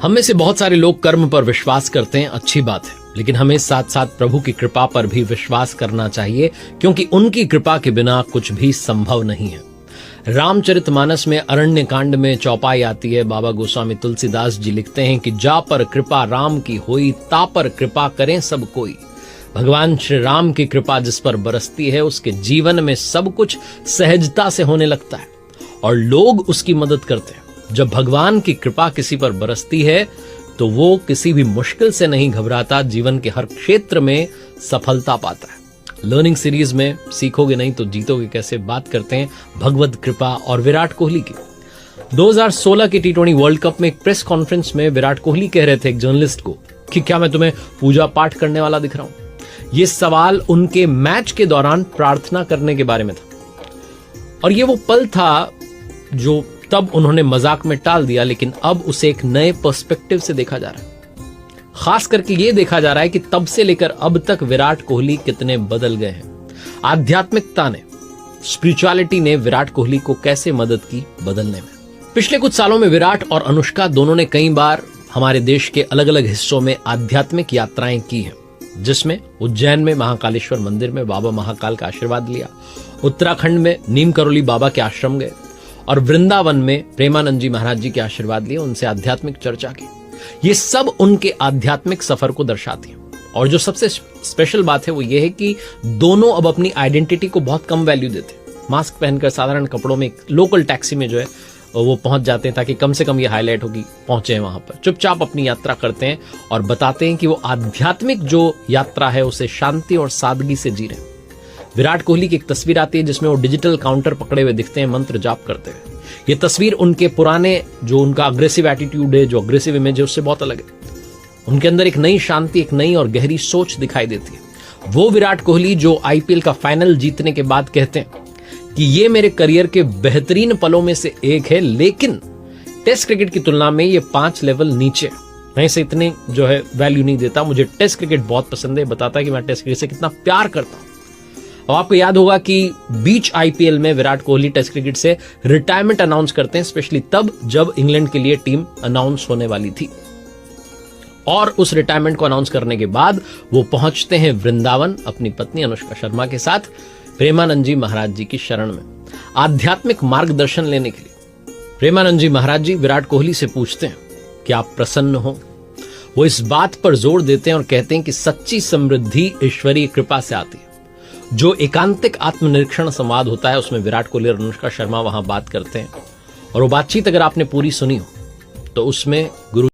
हम में से बहुत सारे लोग कर्म पर विश्वास करते हैं, अच्छी बात है, लेकिन हमें साथ साथ प्रभु की कृपा पर भी विश्वास करना चाहिए, क्योंकि उनकी कृपा के बिना कुछ भी संभव नहीं है। रामचरितमानस में अरण्य कांड में चौपाई आती है। बाबा गोस्वामी तुलसीदास जी लिखते हैं कि जा पर कृपा राम की होई, ता पर कृपा करें सब कोई। भगवान श्री राम की कृपा जिस पर बरसती है, उसके जीवन में सब कुछ सहजता से होने लगता है और लोग उसकी मदद करते हैं। जब भगवान की कृपा किसी पर बरसती है तो वो किसी भी मुश्किल से नहीं घबराता, जीवन के हर क्षेत्र में सफलता पाता है। लर्निंग सीरीज में सीखोगे नहीं तो जीतोगे कैसे बात करते हैं भगवत कृपा और विराट कोहली की। 2016 के T20 वर्ल्ड कप में एक प्रेस कॉन्फ्रेंस में विराट कोहली कह रहे थे एक जर्नलिस्ट को कि क्या मैं तुम्हें पूजा पाठ करने वाला दिख रहा हूं। ये सवाल उनके मैच के दौरान प्रार्थना करने के बारे में था और ये वो पल था जो तब उन्होंने मजाक में टाल दिया, लेकिन अब उसे एक नए पर्सपेक्टिव से देखा जा रहा है। खास करके ये देखा जा रहा है कि तब से लेकर अब तक विराट कोहली कितने बदल गए हैं। आध्यात्मिकता ने, स्पिरिचुअलिटी ने विराट कोहली को कैसे मदद की बदलने में। पिछले कुछ सालों में विराट और अनुष्का दोनों ने कई बार हमारे देश के अलग अलग हिस्सों में आध्यात्मिक यात्राएं की हैं, जिसमें उज्जैन में महाकालेश्वर मंदिर में बाबा महाकाल का आशीर्वाद लिया, उत्तराखंड में नीम करोली बाबा के आश्रम गए और वृंदावन में प्रेमानंद जी महाराज जी के आशीर्वाद लिए, उनसे आध्यात्मिक चर्चा की। ये सब उनके आध्यात्मिक सफर को दर्शाती है। और जो सबसे स्पेशल बात है वो ये है कि दोनों अब अपनी आइडेंटिटी को बहुत कम वैल्यू देते हैं। मास्क पहनकर साधारण कपड़ों में एक लोकल टैक्सी में जो है वो पहुंच जाते हैं ताकि कम से कम ये हाईलाइट होगी पहुंचे हैं वहां पर। चुपचाप अपनी यात्रा करते हैं और बताते हैं कि वो आध्यात्मिक जो यात्रा है उसे शांति और सादगी से जी रहे हैं। विराट कोहली की एक तस्वीर आती है जिसमें वो डिजिटल काउंटर पकड़े हुए दिखते हैं, मंत्र जाप करते हुए। ये तस्वीर उनके पुराने जो उनका अग्रेसिव एटीट्यूड है, जो अग्रेसिव इमेज है, उससे बहुत अलग है। उनके अंदर एक नई शांति, एक नई और गहरी सोच दिखाई देती है। वो विराट कोहली जो आईपीएल का फाइनल जीतने के बाद कहते हैं कि ये मेरे करियर के बेहतरीन पलों में से एक है, लेकिन टेस्ट क्रिकेट की तुलना में ये 5 लेवल नीचे। मैं इसे इतने जो है वैल्यू नहीं देता, मुझे टेस्ट क्रिकेट बहुत पसंद है। बताता है कि मैं टेस्ट क्रिकेट से कितना प्यार करता हूं। और आपको याद होगा कि बीच आईपीएल में विराट कोहली टेस्ट क्रिकेट से रिटायरमेंट अनाउंस करते हैं, स्पेशली तब जब इंग्लैंड के लिए टीम अनाउंस होने वाली थी। और उस रिटायरमेंट को अनाउंस करने के बाद वो पहुंचते हैं वृंदावन अपनी पत्नी अनुष्का शर्मा के साथ, प्रेमानंद जी महाराज जी की शरण में आध्यात्मिक मार्गदर्शन लेने के लिए। प्रेमानंद जी महाराज जी विराट कोहली से पूछते हैं कि आप प्रसन्न हो। वो इस बात पर जोर देते हैं और कहते हैं कि सच्ची समृद्धि ईश्वरीय कृपा से आती है। जो एकांतिक आत्मनिरीक्षण संवाद होता है उसमें विराट कोहली और अनुष्का शर्मा वहां बात करते हैं और वो बातचीत अगर आपने पूरी सुनी हो तो उसमें गुरु